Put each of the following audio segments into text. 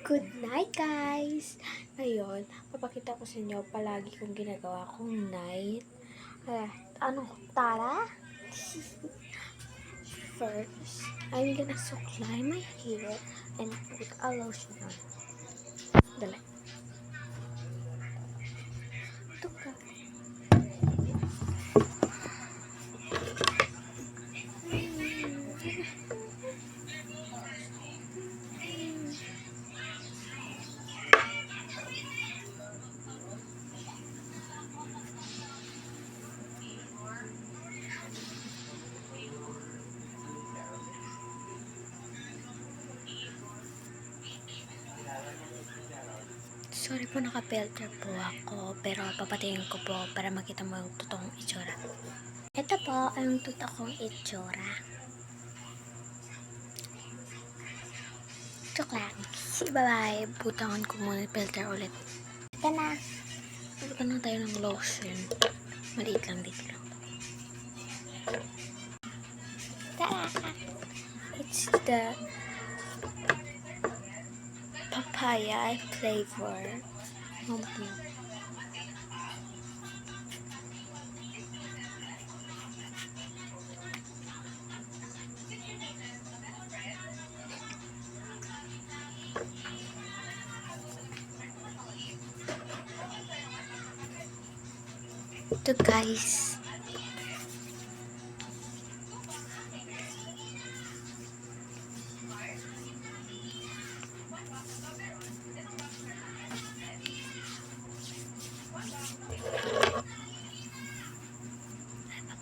Good night, guys! Ngayon, papakita ko sa inyo palagi kong ginagawa kong night. Tara? First, I'm gonna suklay my hair and put a lotion on. Dali. Ito ka. Sorry po, naka-filter po ako, pero papatingin ko po para makita mo yung totoong itsura. Ito po ang totoong itsura. Joke lang. Bye-bye. Butangan ko muna yung filter ulit. Ito na. Butan na tayo ng lotion. Maliit lang dito lang. Tara! It's the papaya flavor. Ito guys.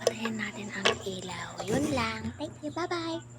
Papatayin natin ang ilaw. Yun lang. Thank you. Bye-bye.